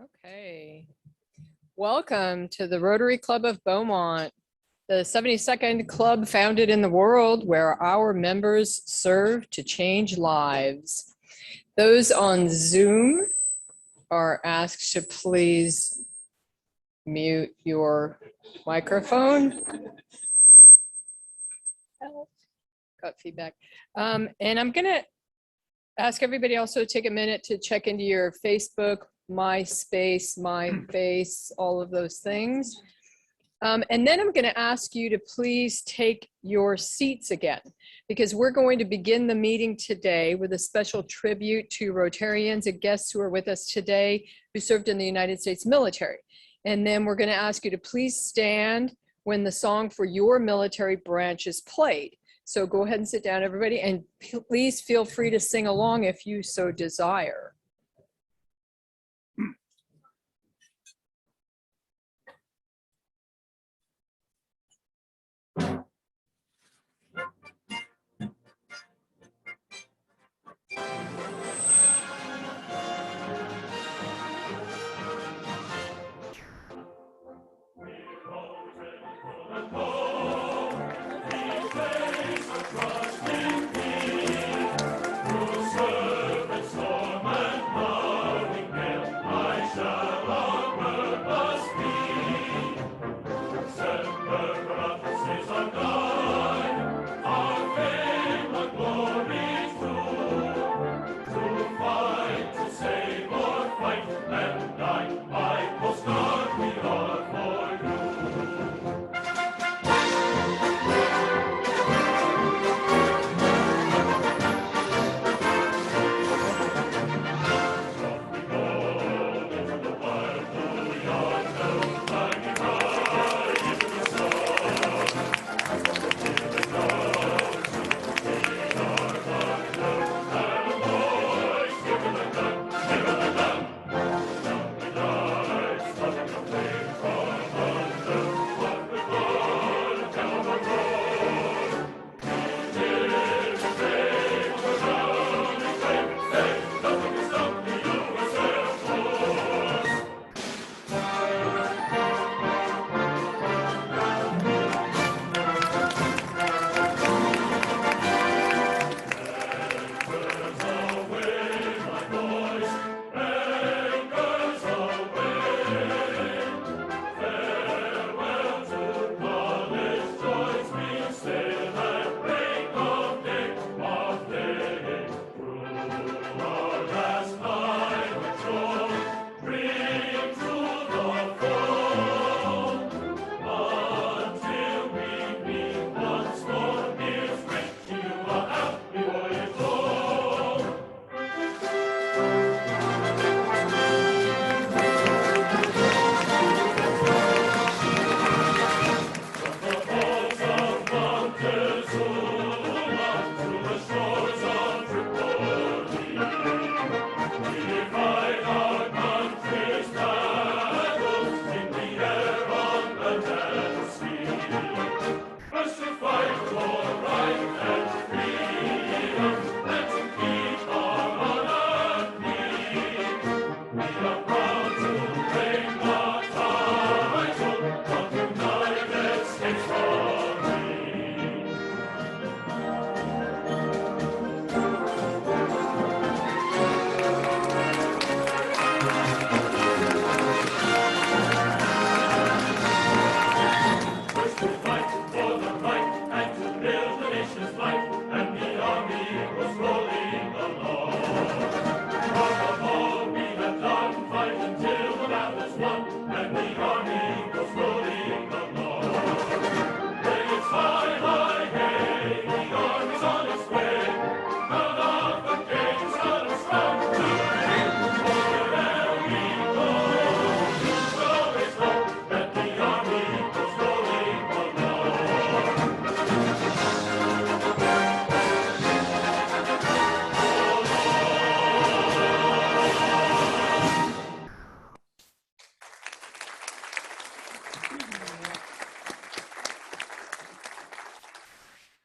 Okay. Welcome to the Rotary Club of Beaumont, the 72nd club founded in the world where our members serve to change lives. Those on Zoom are asked to please mute your microphone. Got feedback. And I'm going to ask everybody also to take a minute to check into your Facebook, MySpace, MyFace, all of those things. And then I'm going to ask you to please take your seats again, because we're going to begin the meeting today with a special tribute to Rotarians and guests who are with us today who served in the United States military. And then we're going to ask you to please stand when the song for your military branch is played. So go ahead and sit down, everybody, and please feel free to sing along if you so desire.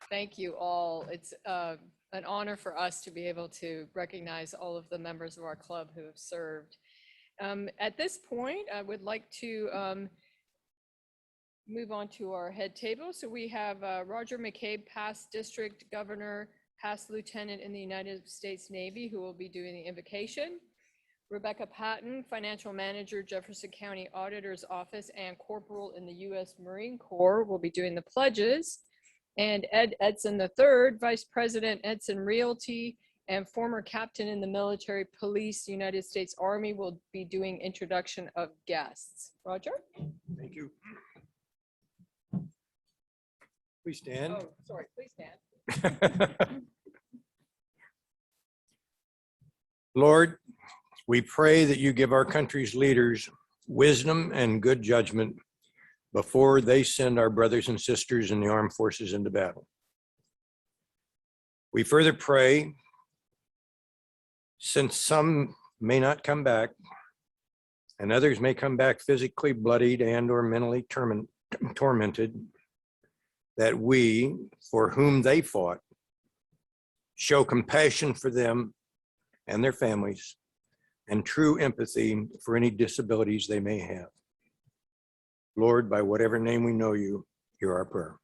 Thank you all. It's an honor for us to be able to recognize all of the members of our club who have served. At this point, I would like to move on to our head table. So we have Roger McCabe, past district governor, past lieutenant in the United States Navy, who will be doing the invocation. Rebecca Patton, financial manager, Jefferson County Auditor's Office, and corporal in the U.S. Marine Corps, will be doing the pledges. And Ed Edson III, vice president, Edson Realty, and former captain in the military police, United States Army, will be doing introduction of guests. Roger? Thank you. Please stand. Oh, sorry, please stand. Lord, we pray that you give our country's leaders wisdom and good judgment before they send our brothers and sisters in the armed forces into battle. We further pray, since some may not come back and others may come back physically bloodied and or mentally tormented, that we, for whom they fought, show compassion for them and their families and true empathy for any disabilities they may have. Lord, by whatever name we know you, hear our prayer.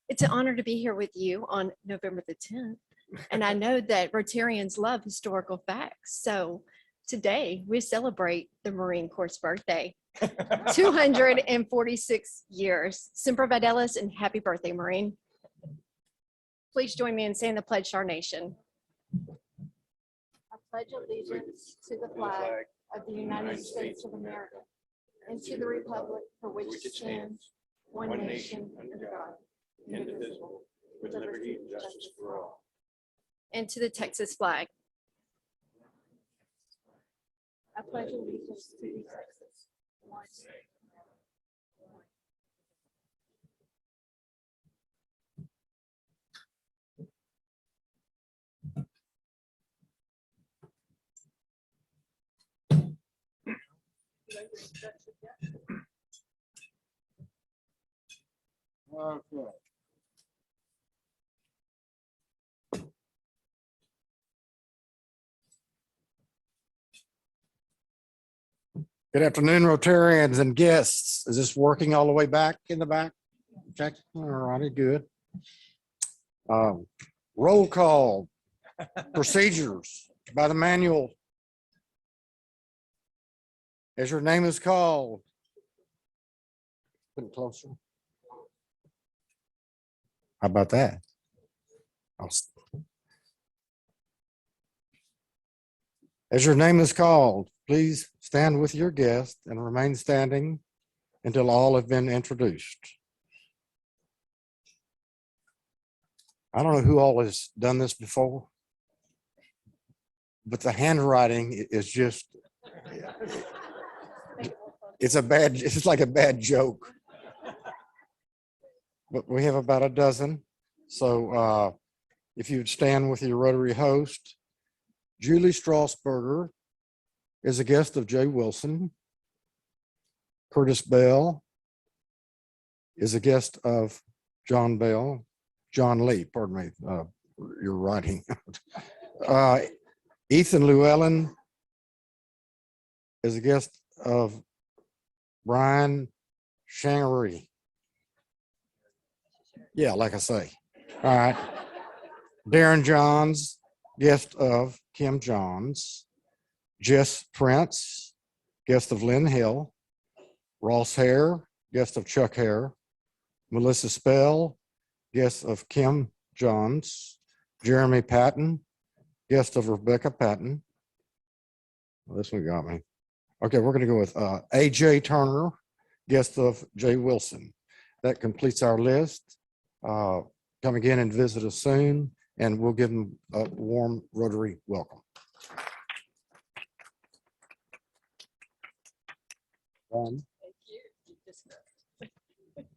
It's an honor to be here with you on November the 10th. And I know that Rotarians love historical facts. So today we celebrate the Marine Corps' birthday. 246 years. Semper Fidelis and happy birthday, Marine. Please join me in saying the pledge to our nation. I pledge allegiance to the flag of the United States of America and to the republic for which it stands, one nation under God, indivisible, with liberty and justice for all. And to the Texas flag. I pledge allegiance to the Texas, one state. Okay. Good afternoon, Rotarians and guests. Is this working all the way back in the back? Check. All righty, good. Roll call procedures by the manual. As your name is called. Put it closer. How about that? As your name is called, please stand with your guest and remain standing until all have been introduced. I don't know who all has done this before, but the handwriting is just, it's like a bad joke. But we have about a dozen. So if you'd stand with your Rotary host, Julie Strasburger is a guest of Jay Wilson. Curtis Bell is a guest of John Lee, pardon me, you're writing. Ethan Llewellyn is a guest of Brian Shangery. Yeah, like I say. All right. Darren Johns, guest of Kim Johns. Jess Prince, guest of Lynn Hill. Ross Hare, guest of Chuck Hare. Melissa Spell, guest of Kim Johns. Jeremy Patton, guest of Rebecca Patton. Well, this one got me. Okay, we're going to go with AJ Turner, guest of Jay Wilson. That completes our list. Come again and visit us soon, and we'll give them a warm Rotary welcome. Thank you.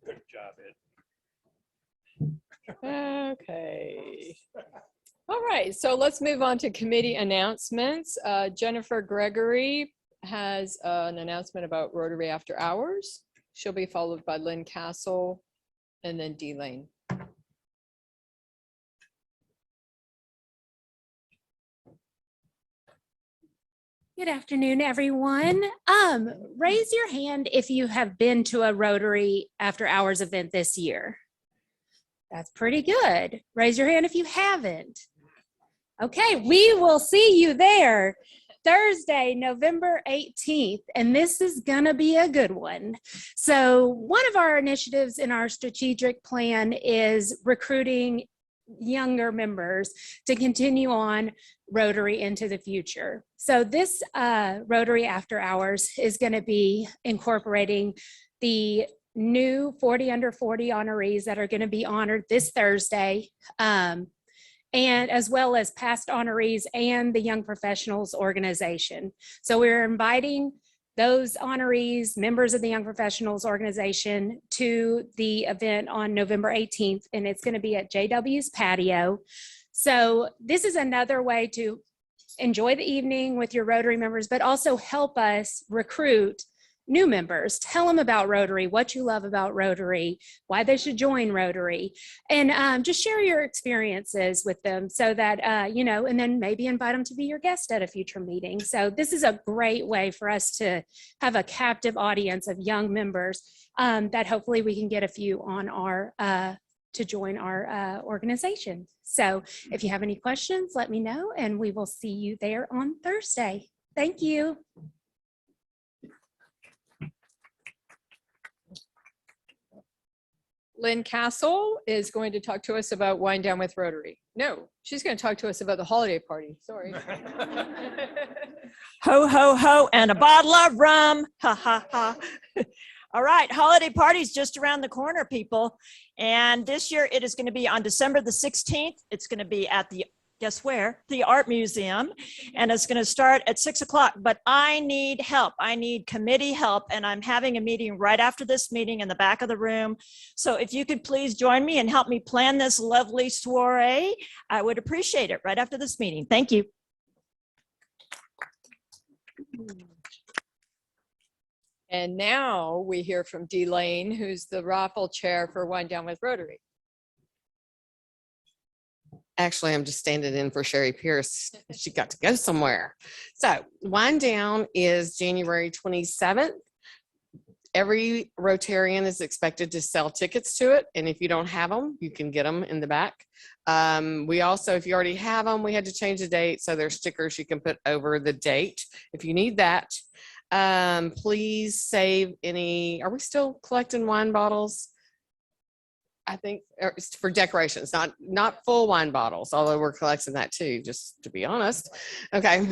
Good job, Ed. Okay. All right, so let's move on to committee announcements. Jennifer Gregory has an announcement about Rotary After Hours. She'll be followed by Lynn Castle and then D Lane. Good afternoon, everyone. Raise your hand if you have been to a Rotary After Hours event this year. That's pretty good. Raise your hand if you haven't. Okay, we will see you there Thursday, November 18th, and this is gonna be a good one. So one of our initiatives in our strategic plan is recruiting younger members to continue on Rotary into the future. So this Rotary After Hours is going to be incorporating the new 40 under 40 honorees that are going to be honored this Thursday, and as well as past honorees and the Young Professionals Organization. So we're inviting those honorees, members of the Young Professionals Organization, to the event on November 18th, and it's going to be at JW's Patio. So this is another way to enjoy the evening with your Rotary members, but also help us recruit new members. Tell them about Rotary, what you love about Rotary, why they should join Rotary, and just share your experiences with them so that, you know, and then maybe invite them to be your guest at a future meeting. So this is a great way for us to have a captive audience of young members that hopefully we can get a few on our, to join our organization. So if you have any questions, let me know, and we will see you there on Thursday. Thank you. Lynn Castle is going to talk to us about Wind Down with Rotary. No, she's going to talk to us about the holiday party. Sorry. Ho, ho, ho, and a bottle of rum. Ha, ha, ha. All right, holiday party's just around the corner, people. And this year it is going to be on December the 16th. It's going to be at the, guess where? The Art Museum. And it's going to start at 6 o'clock. But I need help. I need committee help. And I'm having a meeting right after this meeting in the back of the room. So if you could please join me and help me plan this lovely soiree, I would appreciate it right after this meeting. Thank you. And now we hear from D Lane, who's the raffle chair for Wind Down with Rotary. Actually, I'm just standing in for Sherry Pierce. She got to go somewhere. So Wind Down is January 27th. Every Rotarian is expected to sell tickets to it. And if you don't have them, you can get them in the back. We also, if you already have them, we had to change the date. So there's stickers you can put over the date if you need that. Please save any, are we still collecting wine bottles? I think it's for decorations, not full wine bottles, although we're collecting that too, just to be honest. Okay.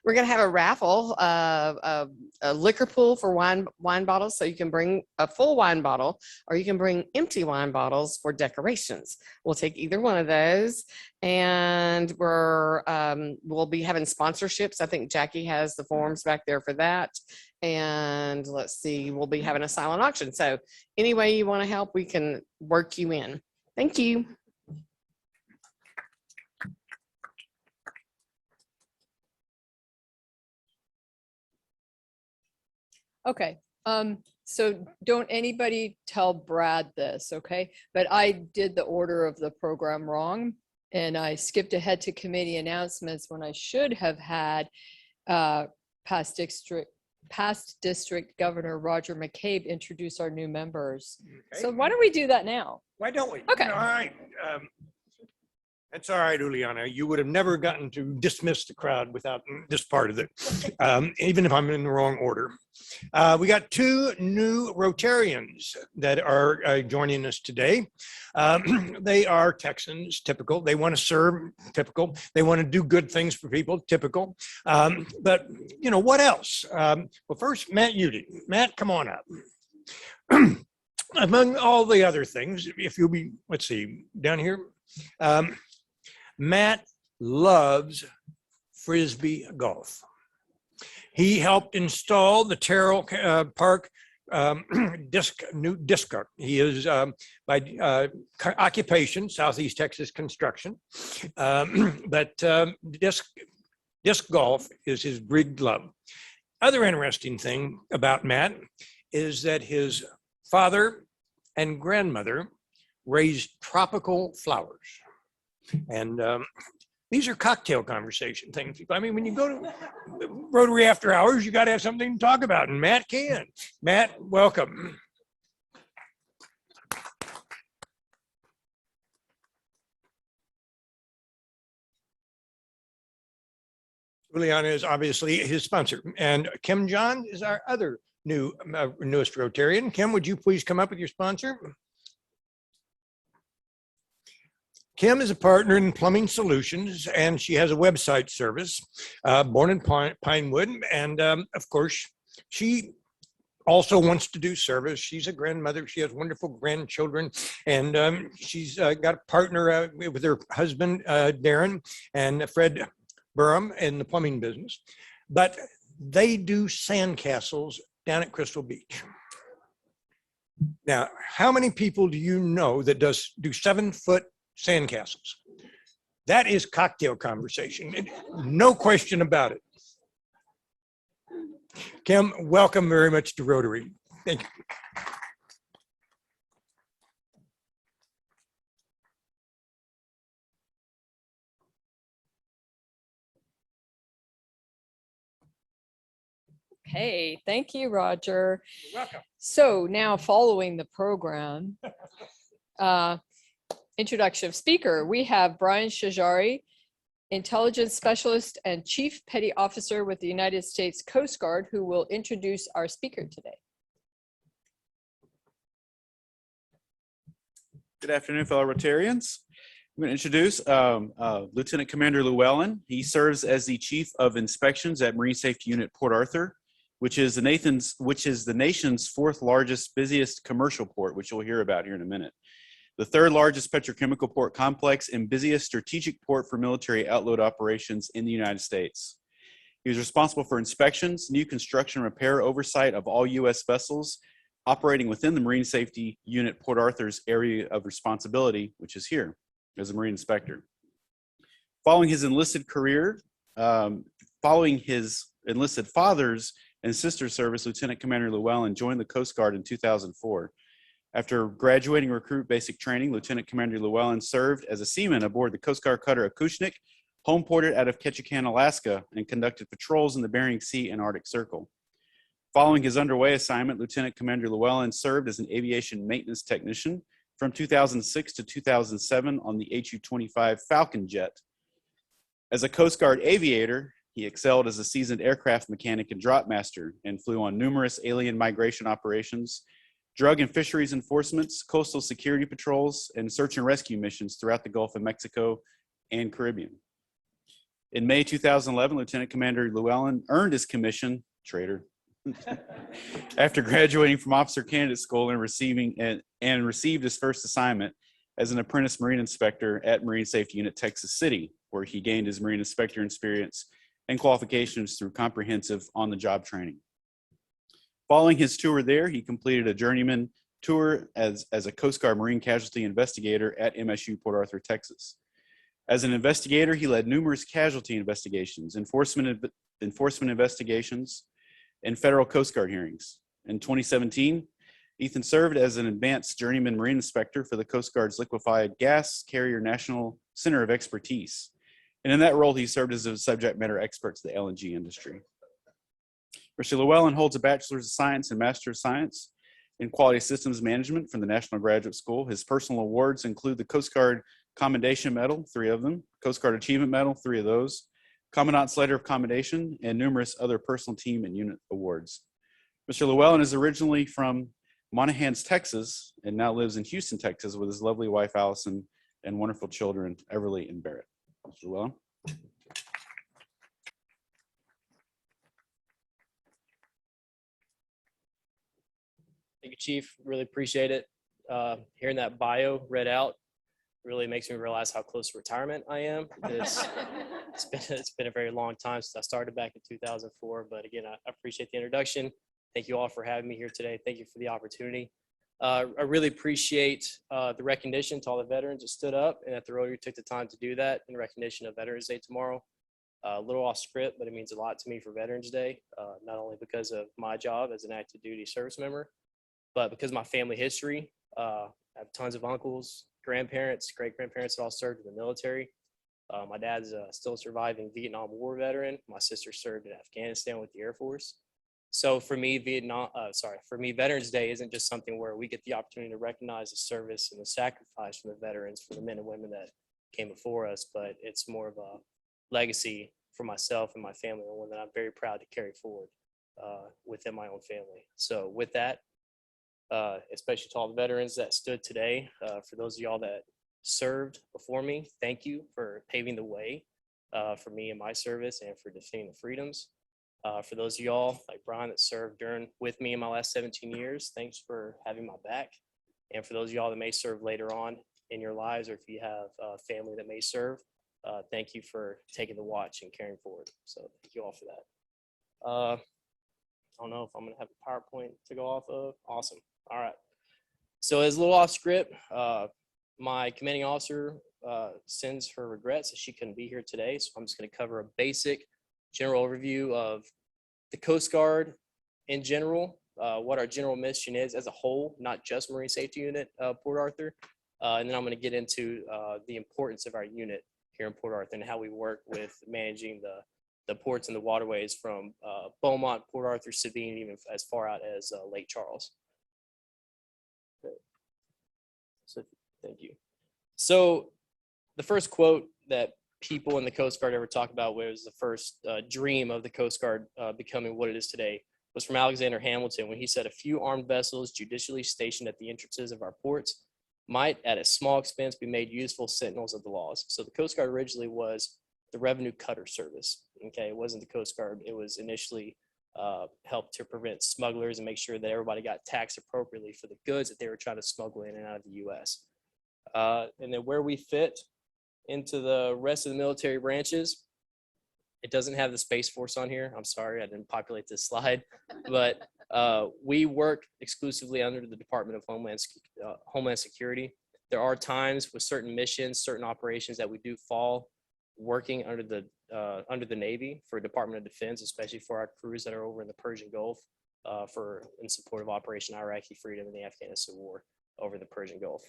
We're going to have a raffle of a liquor pool for wine bottles. So you can bring a full wine bottle or you can bring empty wine bottles for decorations. We'll take either one of those. And we'll be having sponsorships. I think Jackie has the forms back there for that. And let's see, we'll be having a silent auction. So any way you want to help, we can work you in. Thank you. Okay. So don't anybody tell Brad this, okay? But I did the order of the program wrong. And I skipped ahead to committee announcements when I should have had past district governor Roger McCabe introduce our new members. Okay. So why don't we do that now? Why don't we? Okay. All right. That's all right, Juliana. You would have never gotten to dismiss the crowd without this part of it, even if I'm in the wrong order. We got two new Rotarians that are joining us today. They are Texans, typical. They want to serve, typical. They want to do good things for people, typical. But, you know, what else? Well, first, Matt Udy. Matt, come on up. Among all the other things, if you'll be, let's see, down here. Matt loves Frisbee golf. He helped install the Terrell Park new disc cart. He is by occupation, Southeast Texas construction, but disc golf is his big love. other interesting thing about Matt is that his father and grandmother raised tropical flowers. And these are cocktail conversation things. I mean, when you go to Rotary after hours, you got to have something to talk about, and Matt can. Matt, welcome. Juliana is obviously his sponsor, and Kim John is our other newest Rotarian. Kim, would you please come up with your sponsor? Kim is a partner in Plumbing Solutions, and she has a website service, born in Pinewood. And of course, she also wants to do service. She's a grandmother. She has wonderful grandchildren, and she's got a partner with her husband, Darren, and Fred Burham in the plumbing business. But they do sandcastles down at Crystal Beach. Now, how many people do you know that do 7-foot sandcastles? That is cocktail conversation. No question about it. Kim, welcome very much to Rotary. Thank you. Hey, thank you, Roger. You're welcome. So now following the program, introduction of speaker, we have Brian Shajari, Intelligence Specialist and Chief Petty Officer with the United States Coast Guard, who will introduce our speaker today. Good afternoon, fellow Rotarians. I'm going to introduce Lieutenant Commander Llewellyn. He serves as the Chief of Inspections at Marine Safety Unit Port Arthur, which is the nation's fourth largest, busiest commercial port, which you'll hear about here in a minute. The third largest petrochemical port complex and busiest strategic port for military outload operations in the United States. He was responsible for inspections, new construction, repair, oversight of all U.S. vessels operating within the Marine Safety Unit Port Arthur's area of responsibility, which is here as a Marine inspector. Following his enlisted career, following his enlisted father's and sister's service, Lieutenant Commander Llewellyn joined the Coast Guard in 2004. After graduating recruit basic training, Lieutenant Commander Llewellyn served as a seaman aboard the Coast Guard cutter Acushnik, home ported out of Ketchikan, Alaska, and conducted patrols in the Bering Sea and Arctic Circle. Following his underway assignment, Lieutenant Commander Llewellyn served as an aviation maintenance technician from 2006 to 2007 on the HU-25 Falcon jet. As a Coast Guard aviator, he excelled as a seasoned aircraft mechanic and drop master and flew on numerous alien migration operations, drug and fisheries enforcements, coastal security patrols, and search and rescue missions throughout the Gulf of Mexico and Caribbean. In May 2011, Lieutenant Commander Llewellyn earned his commission, traitor, after graduating from Officer Candidate School and received his first assignment as an apprentice Marine inspector at Marine Safety Unit Texas City, where he gained his Marine inspector experience and qualifications through comprehensive on-the-job training. Following his tour there, he completed a journeyman tour as a Coast Guard Marine casualty investigator at MSU Port Arthur, Texas. As an investigator, he led numerous casualty investigations, enforcement investigations, and federal Coast Guard hearings. In 2017, Ethan served as an advanced journeyman Marine inspector for the Coast Guard's Liquefied Gas Carrier National Center of Expertise. And in that role, he served as a subject matter expert to the LNG industry. Mr. Llewellyn holds a Bachelor's of Science and Master of Science in Quality Systems Management from the National Graduate School. His personal awards include the Coast Guard Commendation Medal, 3 of them, Coast Guard Achievement Medal, 3 of those, Commandant's Letter of Commendation, and numerous other personal team and unit awards. Mr. Llewellyn is originally from Monahans, Texas, and now lives in Houston, Texas with his lovely wife, Allison, and wonderful children, Everly and Barrett. Mr. Llewellyn. Thank you, Chief. Really appreciate it. Hearing that bio read out really makes me realize how close to retirement I am. It's been a very long time since I started back in 2004. But again, I appreciate the introduction. Thank you all for having me here today. Thank you for the opportunity. I really appreciate the recognition to all the veterans that stood up and that the Rotary took the time to do that in recognition of Veterans Day tomorrow. A little off script, but it means a lot to me for Veterans Day, not only because of my job as an active duty service member, but because of my family history. I have tons of uncles, grandparents, great-grandparents that all served in the military. My dad's still a surviving Vietnam War veteran. My sister served in Afghanistan with the Air Force. So for me, Veterans Day isn't just something where we get the opportunity to recognize the service and the sacrifice from the veterans, for the men and women that came before us, but it's more of a legacy for myself and my family, and one that I'm very proud to carry forward within my own family. So with that, especially to all the veterans that stood today, for those of y'all that served before me, thank you for paving the way for me in my service and for defending the freedoms. For those of y'all like Brian that served with me in my last 17 years, thanks for having my back. And for those of y'all that may serve later on in your lives, or if you have family that may serve, thank you for taking the watch and carrying forward. So thank you all for that. I don't know if I'm gonna have a PowerPoint to go off of. Awesome. All right. So as a little off script, my commanding officer sends her regrets that she couldn't be here today. So I'm just gonna cover a basic general overview of the Coast Guard in general, what our general mission is as a whole, not just Marine Safety Unit Port Arthur. And then I'm going to get into the importance of our unit here in Port Arthur and how we work with managing the ports and the waterways from Beaumont, Port Arthur, Sabine, even as far out as Lake Charles. Okay. So thank you. So the first quote that people in the Coast Guard ever talk about was the first dream of the Coast Guard becoming what it is today was from Alexander Hamilton, when he said, "A few armed vessels judicially stationed at the entrances of our ports might at a small expense be made useful sentinels of the laws." So the Coast Guard originally was the revenue cutter service. Okay, it wasn't the Coast Guard. It was initially helped to prevent smugglers and make sure that everybody got taxed appropriately for the goods that they were trying to smuggle in and out of the U.S. And then where we fit into the rest of the military branches, it doesn't have the Space Force on here. I'm sorry, I didn't populate this slide, but we work exclusively under the Department of Homeland Security. There are times with certain missions, certain operations that we do fall working under the Navy for Department of Defense, especially for our crews that are over in the Persian Gulf in support of Operation Iraqi Freedom in the Afghanistan War over the Persian Gulf.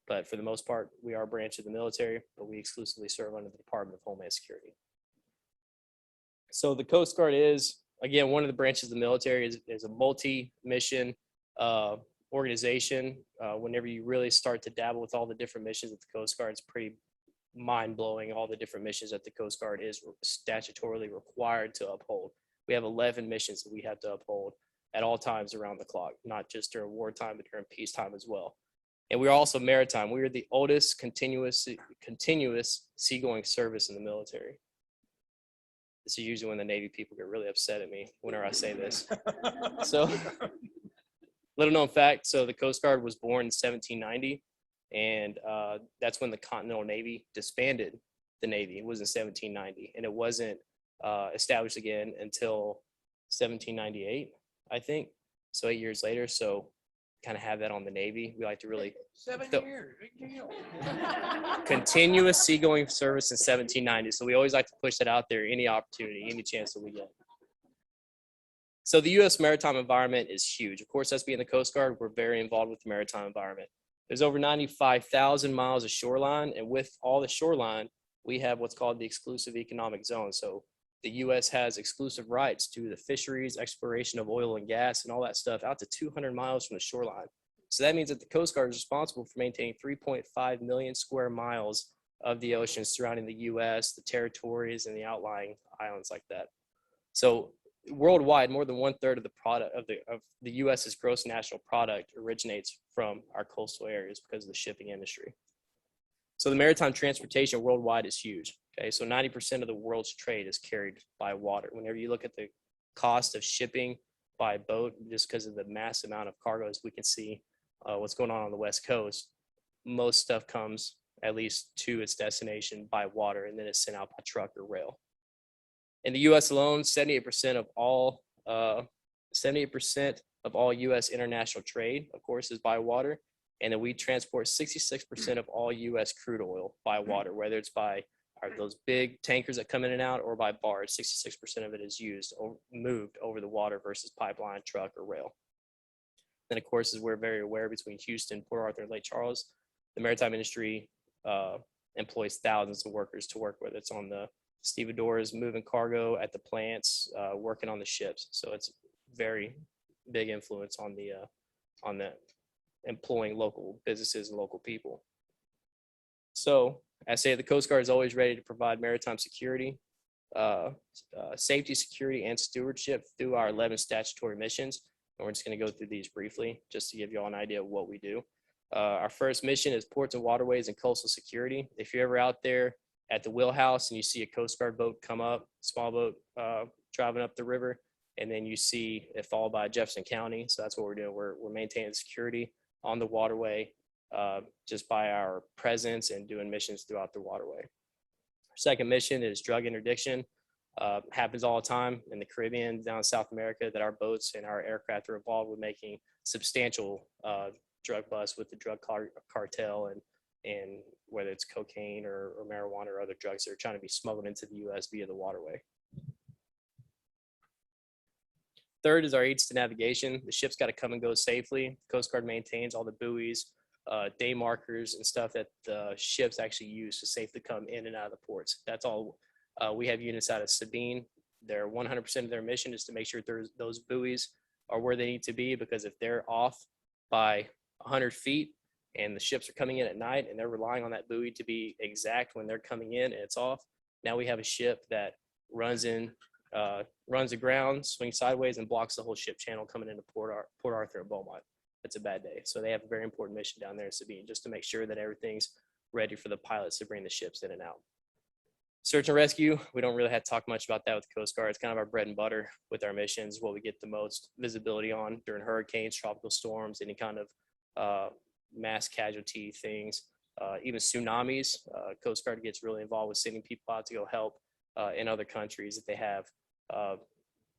But for the most part, we are a branch of the military, but we exclusively serve under the Department of Homeland Security. So the Coast Guard is, again, one of the branches of the military, is a multi-mission organization. Whenever you really start to dabble with all the different missions of the Coast Guard, it's pretty mind-blowing, all the different missions that the Coast Guard is statutorily required to uphold. We have 11 missions that we have to uphold at all times around the clock, not just during wartime, but during peacetime as well. And we're also maritime. We are the oldest continuous seagoing service in the military. This is usually when the Navy people get really upset at me whenever I say this. So, little known fact, so the Coast Guard was born in 1790, and that's when the Continental Navy disbanded the Navy. It was in 1790, and it wasn't established again until 1798, I think. So 8 years later, so kind of have that on the Navy. We like to really 7 years, big deal. continuous seagoing service in 1790. So we always like to push that out there, any opportunity, any chance that we get. So the U.S. maritime environment is huge. Of course, us being the Coast Guard, we're very involved with the maritime environment. There's over 95,000 miles of shoreline, and with all the shoreline, we have what's called the exclusive economic zone. So the U.S. has exclusive rights to the fisheries, exploration of oil and gas, and all that stuff out to 200 miles from the shoreline. So that means that the Coast Guard is responsible for maintaining 3.5 million square miles of the ocean surrounding the U.S., the territories, and the outlying islands like that. So worldwide, more than 1/3 of the product of the U.S.'s gross national product originates from our coastal areas because of the shipping industry. So the maritime transportation worldwide is huge. Okay, so 90% of the world's trade is carried by water. Whenever you look at the cost of shipping by boat, just because of the mass amount of cargoes we can see what's going on the West Coast, most stuff comes at least to its destination by water, and then it's sent out by truck or rail. In the U.S. alone, 78% of all U.S. international trade, of course, is by water, and then we transport 66% of all U.S. crude oil by water, whether it's by are those big tankers that come in and out, or by barge. 66% of it is used or moved over the water versus pipeline, truck, or rail. Then, of course, as we're very aware, between Houston, Port Arthur, and Lake Charles, the maritime industry employs thousands of workers to work with. It's on the stevedores, moving cargo at the plants, working on the ships. So it's very big influence on the employing local businesses and local people. So I say the Coast Guard is always ready to provide maritime security, safety, security, and stewardship through our 11 statutory missions. And we're just going to go through these briefly just to give you all an idea of what we do. Our first mission is ports and waterways and coastal security. If you're ever out there at the wheelhouse and you see a Coast Guard boat come up, small boat driving up the river, and then you see it followed by Jefferson County. So that's what we're doing. We're maintaining security on the waterway just by our presence and doing missions throughout the waterway. Our second mission is drug interdiction. Happens all the time in the Caribbean, down in South America, that our boats and our aircraft are involved with making substantial drug busts with the drug cartel, and whether it's cocaine or marijuana or other drugs that are trying to be smuggled into the U.S. via the waterway. Third is our aids to navigation. The ship's got to come and go safely. The Coast Guard maintains all the buoys, day markers, and stuff that the ships actually use to safely come in and out of the ports. That's all. We have units out of Sabine. Their 100% of their mission is to make sure those buoys are where they need to be, because if they're off by 100 feet and the ships are coming in at night and they're relying on that buoy to be exact when they're coming in and it's off, now we have a ship that runs aground, swings sideways, and blocks the whole ship channel coming into Port Arthur and Beaumont. It's a bad day. So they have a very important mission down there in Sabine, just to make sure that everything's ready for the pilots to bring the ships in and out. Search and rescue, we don't really have to talk much about that with the Coast Guard. It's kind of our bread and butter with our missions, what we get the most visibility on during hurricanes, tropical storms, any kind of mass casualty things, even tsunamis. Coast Guard gets really involved with sending people out to go help in other countries if they have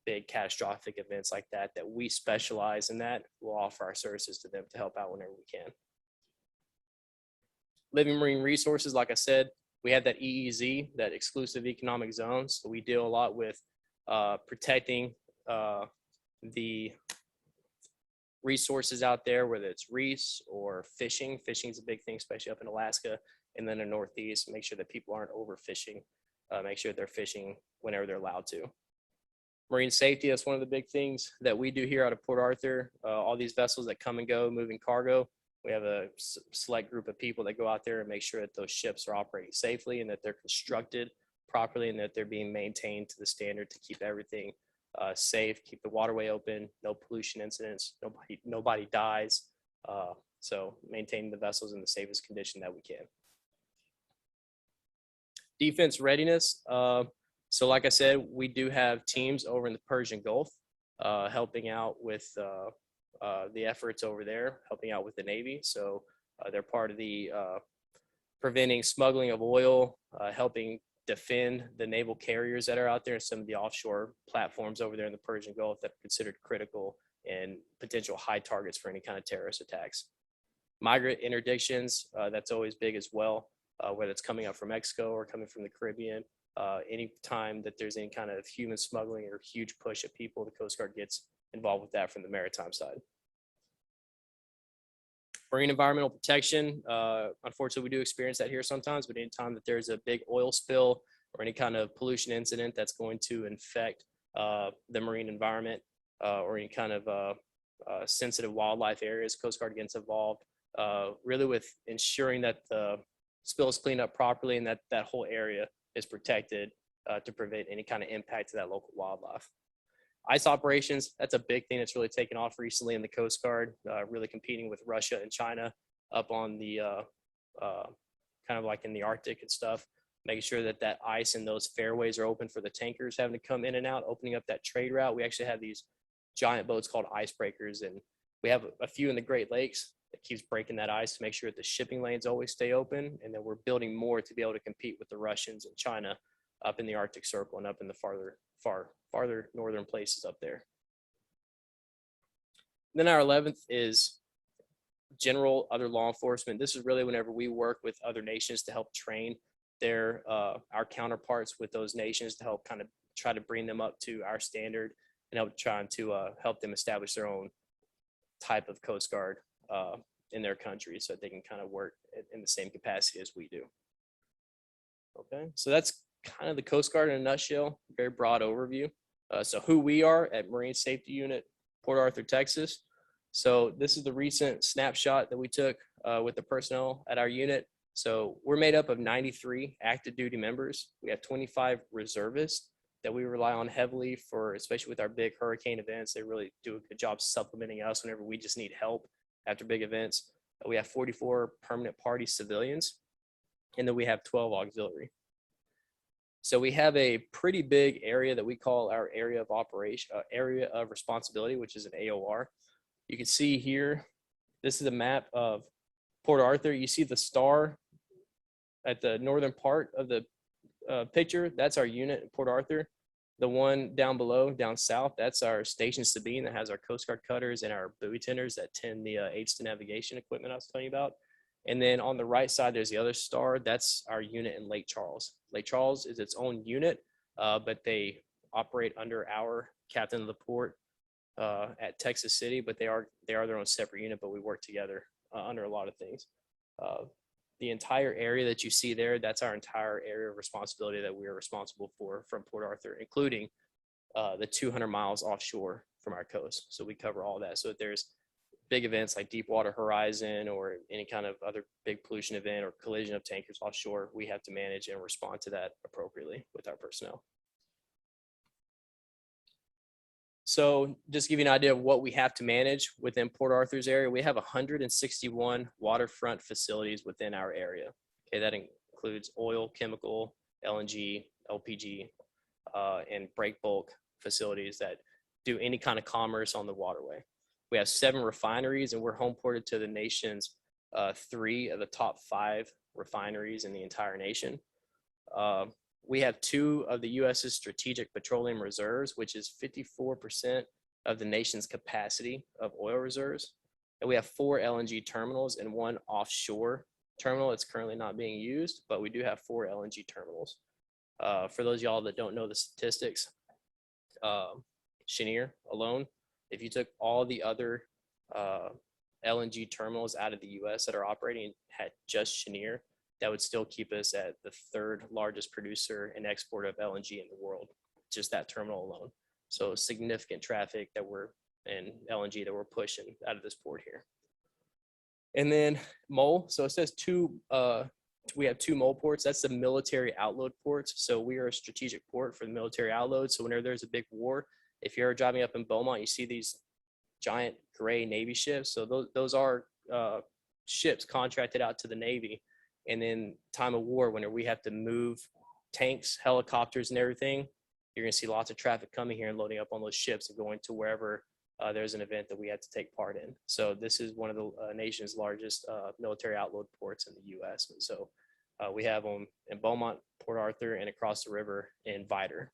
big catastrophic events like that we specialize in. That we'll offer our services to them to help out whenever we can. Living marine resources, like I said, we have that EEZ, that exclusive economic zone. So we deal a lot with protecting the resources out there, whether it's reefs or fishing. Fishing is a big thing, especially up in Alaska and then the Northeast. Make sure that people aren't overfishing. Make sure they're fishing whenever they're allowed to. Marine safety, that's one of the big things that we do here out of Port Arthur. All these vessels that come and go moving cargo, we have a select group of people that go out there and make sure that those ships are operating safely and that they're constructed properly and that they're being maintained to the standard to keep everything safe, keep the waterway open, no pollution incidents, nobody dies. So maintaining the vessels in the safest condition that we can. Defense readiness. So like I said, we do have teams over in the Persian Gulf helping out with the efforts over there, helping out with the Navy. So they're part of the preventing smuggling of oil, helping defend the naval carriers that are out there and some of the offshore platforms over there in the Persian Gulf that are considered critical and potential high targets for any kind of terrorist attacks. Migrant interdictions, that's always big as well, whether it's coming up from Mexico or coming from the Caribbean. Any time that there's any kind of human smuggling or huge push at people, the Coast Guard gets involved with that from the maritime side. Marine environmental protection, unfortunately, we do experience that here sometimes, but anytime that there's a big oil spill or any kind of pollution incident that's going to infect the marine environment or any kind of sensitive wildlife areas, Coast Guard gets involved really with ensuring that the spill is cleaned up properly and that that whole area is protected to prevent any kind of impact to that local wildlife. Ice operations, that's a big thing that's really taken off recently in the Coast Guard, really competing with Russia and China up on the kind of like in the Arctic and stuff, making sure that that ice and those fairways are open for the tankers having to come in and out, opening up that trade route. We actually have these giant boats called icebreakers, and we have a few in the Great Lakes that keeps breaking that ice to make sure that the shipping lanes always stay open, and then we're building more to be able to compete with the Russians and China up in the Arctic Circle and up in the farther northern places up there. Then our 11th is general other law enforcement. This is really whenever we work with other nations to help train our counterparts with those nations to help kind of try to bring them up to our standard and help them establish their own type of Coast Guard in their country so that they can kind of work in the same capacity as we do. Okay, so that's kind of the Coast Guard in a nutshell, very broad overview. So who we are at Marine Safety Unit, Port Arthur, Texas. So this is the recent snapshot that we took with the personnel at our unit. So we're made up of 93 active duty members. We have 25 reservists that we rely on heavily for, especially with our big hurricane events. They really do a good job supplementing us whenever we just need help after big events. We have 44 permanent party civilians, and then we have 12 auxiliary. So we have a pretty big area that we call our area of operation, area of responsibility, which is an AOR. You can see here, this is a map of Port Arthur. You see the star at the northern part of the picture. That's our unit in Port Arthur. The one down below, down south, that's our Station Sabine that has our Coast Guard cutters and our buoy tenders that tend the aids to navigation equipment I was telling you about. And then on the right side, there's the other star. That's our unit in Lake Charles. Lake Charles is its own unit, but they operate under our captain of the port at Texas City, but they are their own separate unit, but we work together under a lot of things. The entire area that you see there, that's our entire area of responsibility that we are responsible for from Port Arthur, including the 200 miles offshore from our coast. So we cover all that. So if there's big events like Deepwater Horizon or any kind of other big pollution event or collision of tankers offshore, we have to manage and respond to that appropriately with our personnel. So just to give you an idea of what we have to manage within Port Arthur's area, we have 161 waterfront facilities within our area. Okay, that includes oil, chemical, LNG, LPG, and break bulk facilities that do any kind of commerce on the waterway. We have 7 refineries, and we're home ported to the nation's 3 of the top 5 refineries in the entire nation. We have 2 of the U.S.'s strategic petroleum reserves, which is 54% of the nation's capacity of oil reserves. And we have 4 LNG terminals and 1 offshore terminal that's currently not being used, but we do have 4 LNG terminals. For those of y'all that don't know the statistics, Cheniere alone, if you took all the other LNG terminals out of the U.S. that are operating had just Cheniere, that would still keep us at the 3rd largest producer and exporter of LNG in the world, just that terminal alone. So significant traffic and LNG that we're pushing out of this port here. And then MOL, so it says we have 2 MOL ports. That's the military outload ports. So we are a strategic port for the military outload. So whenever there's a big war, if you're driving up in Beaumont, you see these giant gray Navy ships. So those are ships contracted out to the Navy. And then time of war, whenever we have to move tanks, helicopters, and everything, you're going to see lots of traffic coming here and loading up on those ships and going to wherever there's an event that we have to take part in. So this is one of the nation's largest military outload ports in the U.S. And so we have them in Beaumont, Port Arthur, and across the river in Vidor.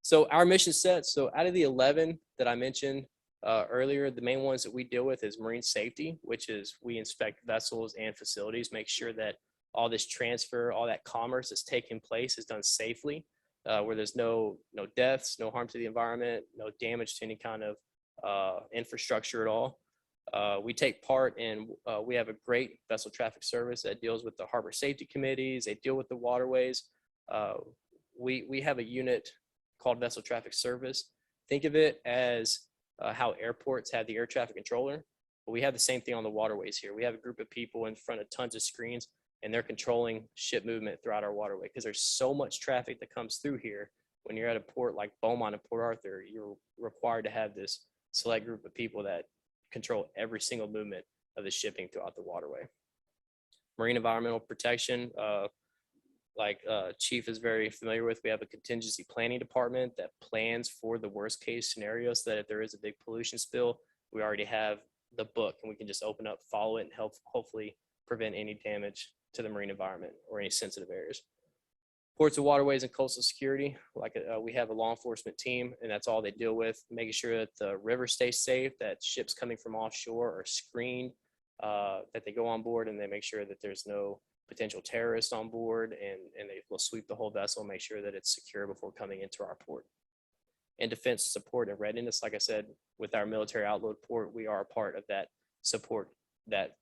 So our mission set, so out of the 11 that I mentioned earlier, the main ones that we deal with is marine safety, which is we inspect vessels and facilities, make sure that all this transfer, all that commerce that's taking place is done safely, where there's no deaths, no harm to the environment, no damage to any kind of infrastructure at all. We take part in, we have a great vessel traffic service that deals with the harbor safety committees. They deal with the waterways. We have a unit called Vessel Traffic Service. Think of it as how airports have the air traffic controller, but we have the same thing on the waterways here. We have a group of people in front of tons of screens, and they're controlling ship movement throughout our waterway because there's so much traffic that comes through here. When you're at a port like Beaumont and Port Arthur, you're required to have this select group of people that control every single movement of the shipping throughout the waterway. Marine environmental protection, like Chief is very familiar with, we have a contingency planning department that plans for the worst case scenario so that if there is a big pollution spill, we already have the book and we can just open up, follow it, and help hopefully prevent any damage to the marine environment or any sensitive areas. Ports and waterways and coastal security, like we have a law enforcement team, and that's all they deal with, making sure that the river stays safe, that ships coming from offshore are screened, that they go on board, and they make sure that there's no potential terrorists on board, and they will sweep the whole vessel, make sure that it's secure before coming into our port. And defense support and readiness, like I said, with our military outload port, we are a part of that support that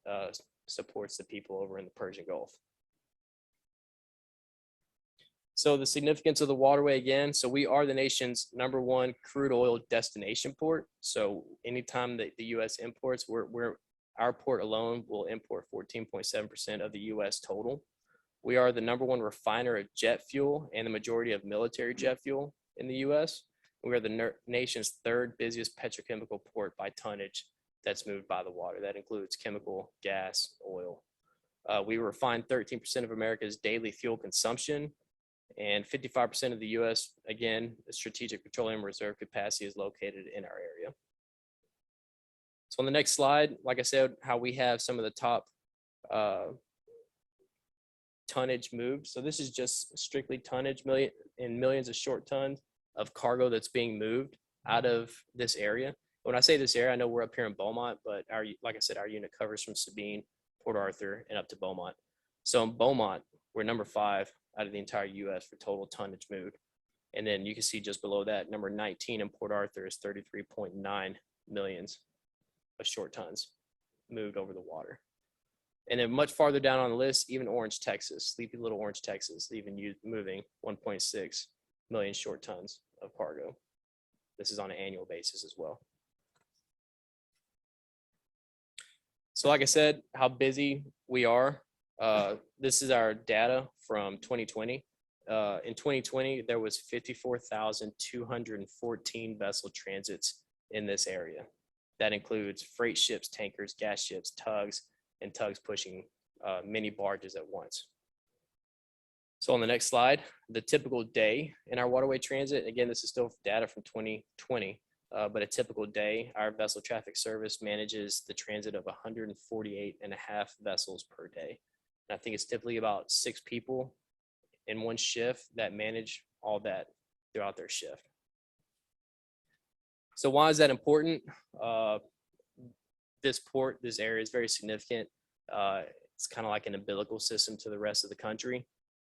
supports the people over in the Persian Gulf. So the significance of the waterway again, so we are the nation's #1 crude oil destination port. So anytime that the US imports, our port alone will import 14.7% of the US total. We are the #1 refiner of jet fuel and the majority of military jet fuel in the US. We are the nation's 3rd busiest petrochemical port by tonnage that's moved by the water. That includes chemical, gas, oil. We refine 13% of America's daily fuel consumption, and 55% of the US, again, the strategic petroleum reserve capacity is located in our area. So on the next slide, like I said, how we have some of the top tonnage moved. So this is just strictly tonnage, millions of short tons of cargo that's being moved out of this area. When I say this area, I know we're up here in Beaumont, but like I said, our unit covers from Sabine, Port Arthur, and up to Beaumont. So in Beaumont, we're #5 out of the entire US for total tonnage moved. And then you can see just below that, number 19 in Port Arthur is 33.9 millions of short tons moved over the water. And then much farther down on the list, even Orange, Texas, sleepy little Orange, Texas, even moving 1.6 million short tons of cargo. This is on an annual basis as well. So like I said, how busy we are. This is our data from 2020. In 2020, there was 54,214 vessel transits in this area. That includes freight ships, tankers, gas ships, tugs, and tugs pushing many barges at once. So on the next slide, the typical day in our waterway transit, again, this is still data from 2020, but a typical day, our vessel traffic service manages the transit of 148.5 vessels per day. And I think it's typically about 6 people in one shift that manage all that throughout their shift. So why is that important? This port, this area is very significant. It's kind of like an umbilical system to the rest of the country.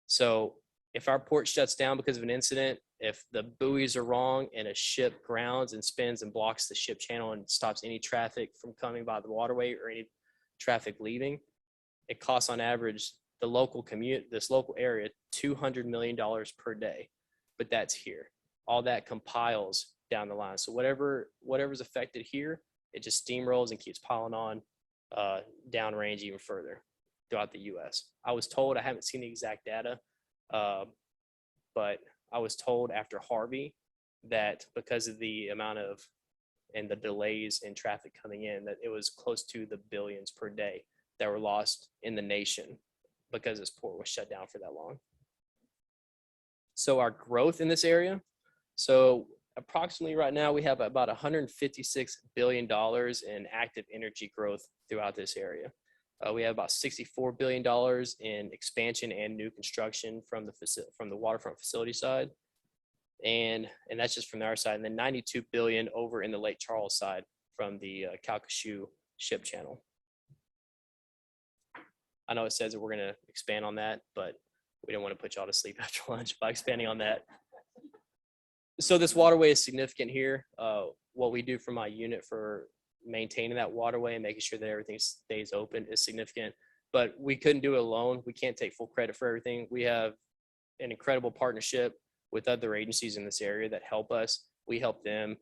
So if our port shuts down because of an incident, if the buoys are wrong and a ship grounds and spins and blocks the ship channel and stops any traffic from coming by the waterway or any traffic leaving, it costs on average the local this local area $200 million per day. But that's here. All that compiles down the line. So whatever's affected here, it just steamrolls and keeps piling on downrange even further throughout the US. I was told, I haven't seen the exact data, but I was told after Harvey that because of the amount of and the delays in traffic coming in, that it was close to the billions per day that were lost in the nation because this port was shut down for that long. So our growth in this area, so approximately right now we have about $156 billion in active energy growth throughout this area. We have about $64 billion in expansion and new construction from the waterfront facility side. And that's just from our side. And then 92 billion over in the Lake Charles side from the Calcasieu ship channel. I know it says that we're going to expand on that, but we don't want to put y'all to sleep after lunch by expanding on that. So this waterway is significant here. What we do for my unit for maintaining that waterway and making sure that everything stays open is significant, but we couldn't do it alone. We can't take full credit for everything. We have an incredible partnership with other agencies in this area that help us. We help them.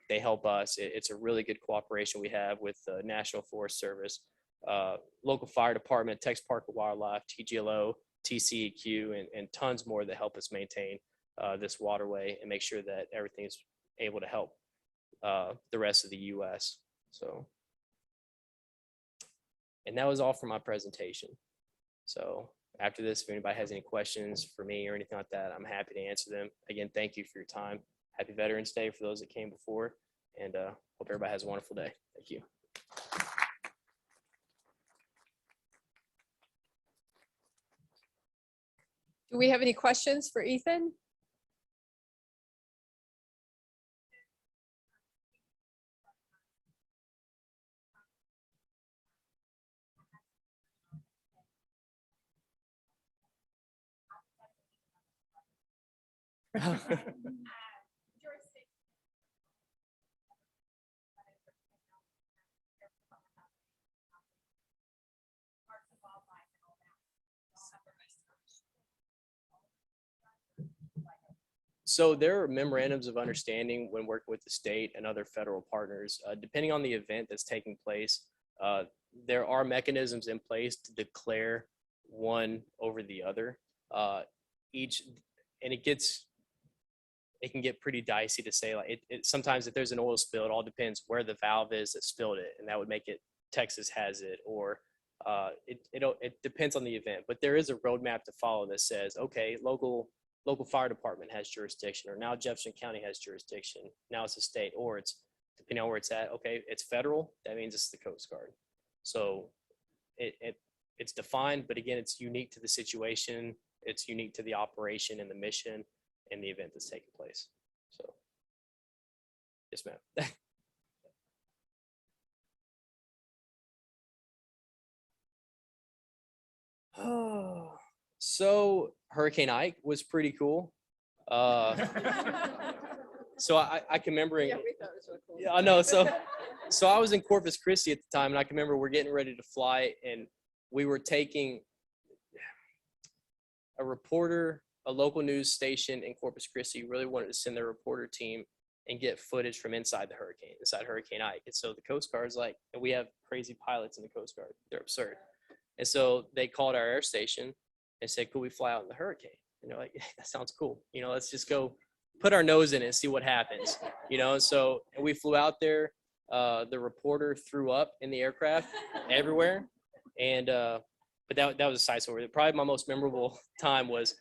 They help us. It's a really good cooperation we have with the National Forest Service, local fire department, Texas Park and Wildlife, TGLO, TCEQ, and tons more that help us maintain this waterway and make sure that everything is able to help the rest of the US. So, and that was all for my presentation. So after this, if anybody has any questions for me or anything like that, I'm happy to answer them. Again, thank you for your time. Happy Veterans Day for those that came before, and hope everybody has a wonderful day. Thank you. Do we have any questions for Ethan? So there are memorandums of understanding when working with the state and other federal partners, depending on the event that's taking place. There are mechanisms in place to declare one over the other. Each, and it can get pretty dicey to say, like sometimes if there's an oil spill, it all depends where the valve is that spilled it, and that would make it Texas has it, or it depends on the event. But there is a roadmap to follow that says, okay, local fire department has jurisdiction, or now Jefferson County has jurisdiction. Now it's a state, or it's depending on where it's at. Okay, it's federal. That means it's the Coast Guard. So it's defined, but again, it's unique to the situation. It's unique to the operation and the mission and the event that's taking place. So, yes, ma'am. Oh, so Hurricane Ike was pretty cool. So I can remember. Yeah, we thought it was so cool. Yeah, I know. So I was in Corpus Christi at the time, and I can remember we're getting ready to fly, and we were taking a reporter, a local news station in Corpus Christi really wanted to send their reporter team and get footage from inside Hurricane Ike. And so the Coast Guard's like, and we have crazy pilots in the Coast Guard. They're absurd. And so they called our air station and said, could we fly out in the hurricane? And they're like, yeah, that sounds cool. Let's just go put our nose in it and see what happens. So and we flew out there. The reporter threw up in the aircraft everywhere. And, but that was a side story. Probably my most memorable time was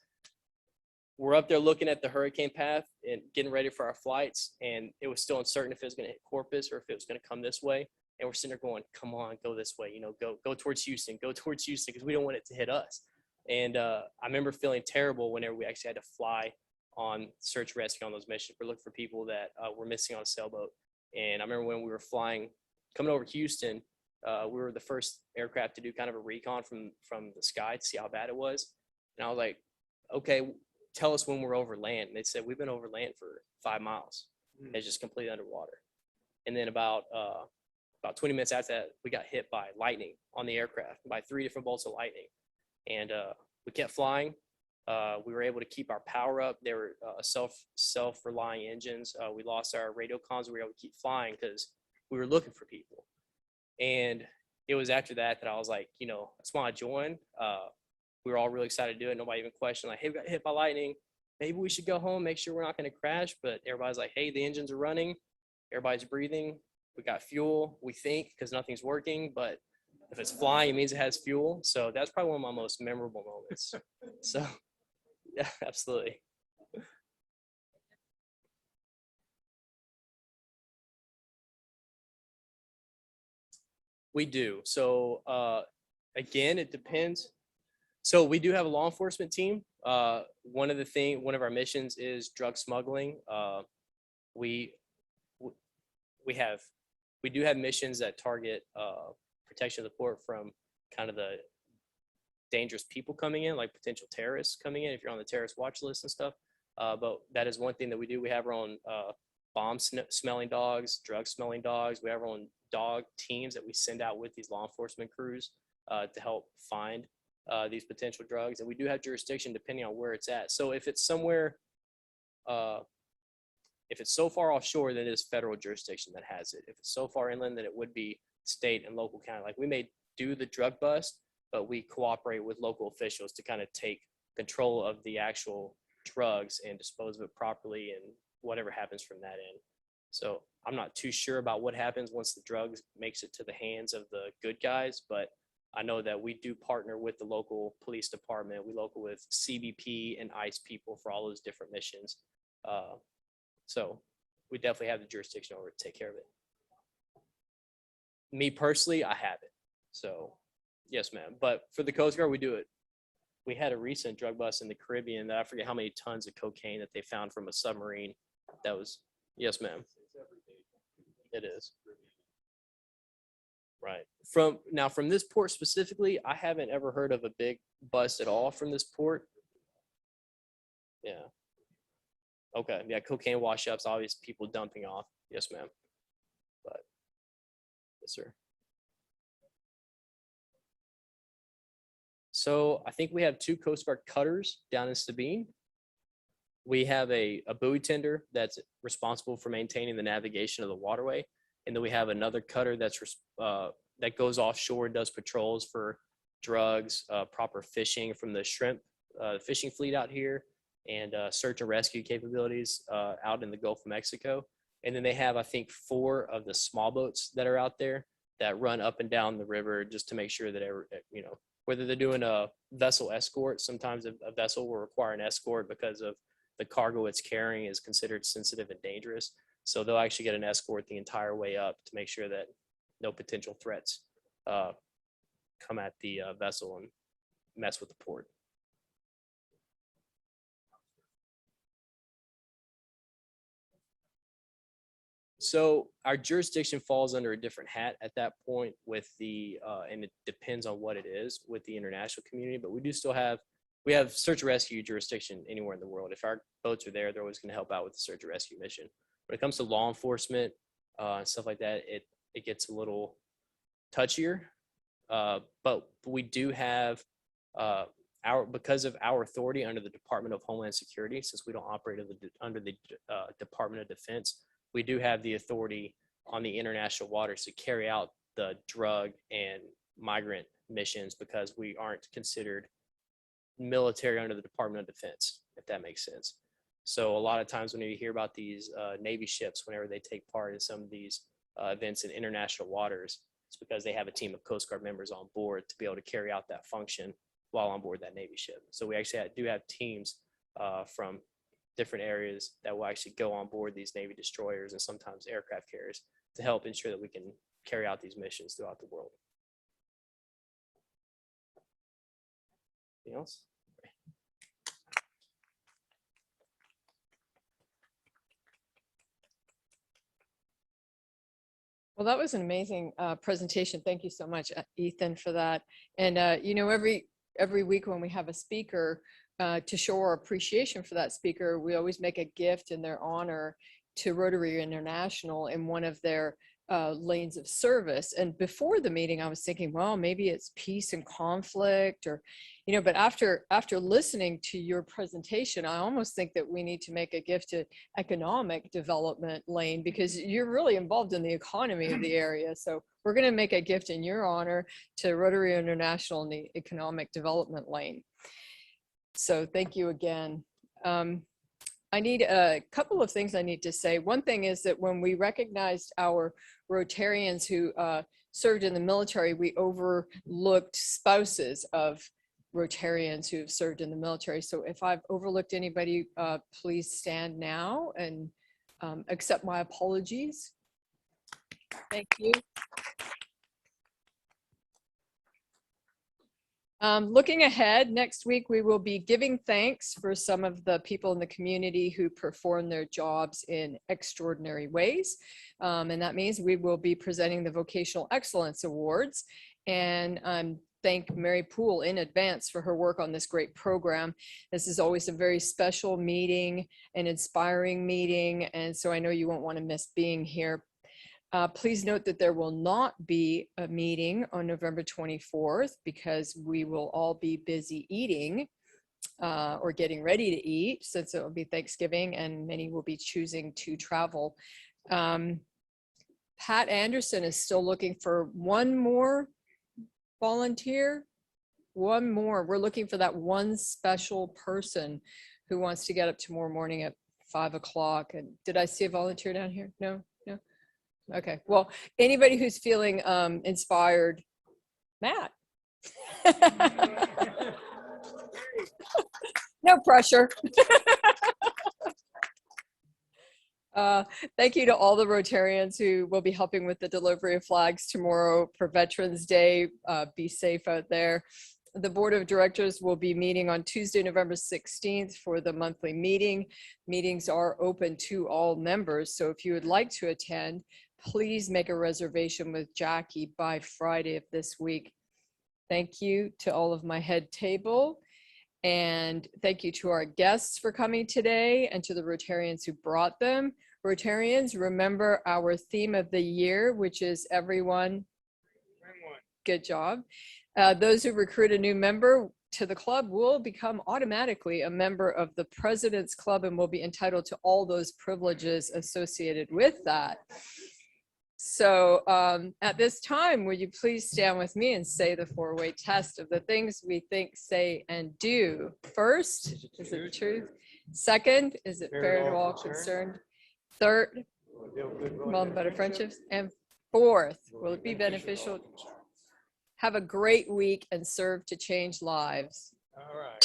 we're up there looking at the hurricane path and getting ready for our flights. And it was still uncertain if it was going to hit Corpus or if it was going to come this way. And we're sitting there going, come on, go this way, go towards Houston, because we don't want it to hit us. And I remember feeling terrible whenever we actually had to fly on search rescue on those missions. We're looking for people that were missing on a sailboat. And I remember when we were flying, coming over Houston, we were the first aircraft to do kind of a recon from the sky to see how bad it was. And I was like, okay, tell us when we're over land. And they said, we've been over land for 5 miles. It's just completely underwater. And then about 20 minutes after that, we got hit by lightning on the aircraft, by 3 different bolts of lightning. And we kept flying. We were able to keep our power up. They were self-relying engines. We lost our radio comms. We were able to keep flying because we were looking for people. And it was after that I was like, that's why I joined. We were all really excited to do it. Nobody even questioned, like, hey, we got hit by lightning. Maybe we should go home, make sure we're not going to crash. But everybody's like, hey, the engines are running. Everybody's breathing. We got fuel, we think, because nothing's working. But if it's flying, it means it has fuel. So that's probably one of my most memorable moments. So, yeah, absolutely. We do. So again, it depends. So we do have a law enforcement team. One of our missions is drug smuggling. We do have missions that target protection of the port from kind of the dangerous people coming in, like potential terrorists coming in if you're on the terrorist watch list and stuff. But that is one thing that we do. We have our own bomb smelling dogs, drug smelling dogs. We have our own dog teams that we send out with these law enforcement crews to help find these potential drugs. And we do have jurisdiction depending on where it's at. So if it's somewhere, if it's so far offshore, then it is federal jurisdiction that has it. If it's so far inland, then it would be state and local county. Like we may do the drug bust, but we cooperate with local officials to kind of take control of the actual drugs and dispose of it properly and whatever happens from that end. So I'm not too sure about what happens once the drugs makes it to the hands of the good guys, but I know that we do partner with the local police department. We local with CBP and ICE people for all those different missions. So we definitely have the jurisdiction over to take care of it. Me personally, I have it. So yes, ma'am. But for the Coast Guard, we do it. We had a recent drug bust in the Caribbean that I forget how many tons of cocaine that they found from a submarine. That was, yes, ma'am. It is. Right. From this port specifically, I haven't ever heard of a big bust at all from this port. Yeah. Okay, yeah, cocaine wash-ups, obvious people dumping off. Yes, ma'am. But, yes, sir. So I think we have 2 Coast Guard cutters down in Sabine. We have a buoy tender that's responsible for maintaining the navigation of the waterway. And then we have another cutter that goes offshore and does patrols for drugs, proper fishing from the shrimp fishing fleet out here, and search and rescue capabilities out in the Gulf of Mexico. And then they have, I think, 4 of the small boats that are out there that run up and down the river just to make sure that, whether they're doing a vessel escort, sometimes a vessel will require an escort because of the cargo it's carrying is considered sensitive and dangerous. So they'll actually get an escort the entire way up to make sure that no potential threats come at the vessel and mess with the port. So our jurisdiction falls under a different hat at that point with and it depends on what it is with the international community, but we do still have, we have search and rescue jurisdiction anywhere in the world. If our boats are there, they're always going to help out with the search and rescue mission. When it comes to law enforcement and stuff like that, it gets a little touchier, but we do have because of our authority under the Department of Homeland Security, since we don't operate under the Department of Defense, we do have the authority on the international waters to carry out the drug and migrant missions because we aren't considered military under the Department of Defense, if that makes sense. So a lot of times when you hear about these Navy ships, whenever they take part in some of these events in international waters, it's because they have a team of Coast Guard members on board to be able to carry out that function while on board that Navy ship. So we actually do have teams from different areas that will actually go on board these Navy destroyers and sometimes aircraft carriers to help ensure that we can carry out these missions throughout the world. Anything else? Well, that was an amazing presentation. Thank you so much, Ethan, for that. And every week when we have a speaker, to show our appreciation for that speaker, we always make a gift in their honor to Rotary International in one of their lanes of service. And before the meeting, I was thinking, well, maybe it's peace and conflict, or, but after listening to your presentation, I almost think that we need to make a gift to economic development lane, because you're really involved in the economy of the area. So we're going to make a gift in your honor to Rotary International in the economic development lane. So thank you again. I need a couple of things I need to say. One thing is that when we recognized our Rotarians who served in the military, we overlooked spouses of Rotarians who have served in the military. So if I've overlooked anybody, please stand now and accept my apologies. Thank you. Looking ahead, next week we will be giving thanks for some of the people in the community who perform their jobs in extraordinary ways. And that means we will be presenting the Vocational Excellence Awards. And thank Mary Poole in advance for her work on this great program. This is always a very special meeting, an inspiring meeting. And so I know you won't want to miss being here. Please note that there will not be a meeting on November 24th because we will all be busy eating or getting ready to eat, since it will be Thanksgiving and many will be choosing to travel. Pat Anderson is still looking for one more volunteer. One more. We're looking for that one special person who wants to get up tomorrow morning at 5 o'clock. And did I see a volunteer down here? No. Okay, well, anybody who's feeling inspired, Matt. No pressure. Thank you to all the Rotarians who will be helping with the delivery of flags tomorrow for Veterans Day. Be safe out there. The Board of Directors will be meeting on Tuesday, November 16th for the monthly meeting. Meetings are open to all members, so if you would like to attend, please make a reservation with Jackie by Friday of this week. Thank you to all of my head table. And thank you to our guests for coming today and to the Rotarians who brought them. Rotarians, remember our theme of the year, which is everyone. Good job. Those who recruit a new member to the club will become automatically a member of the President's Club and will be entitled to all those privileges associated with that. So at this time, would you please stand with me and say the four-way test of the things we think, say, and do? First, is it truth? Second, is it fair to all concerned? Third, well, better friendships. And fourth, will it be beneficial? Have a great week and serve to change lives. All right.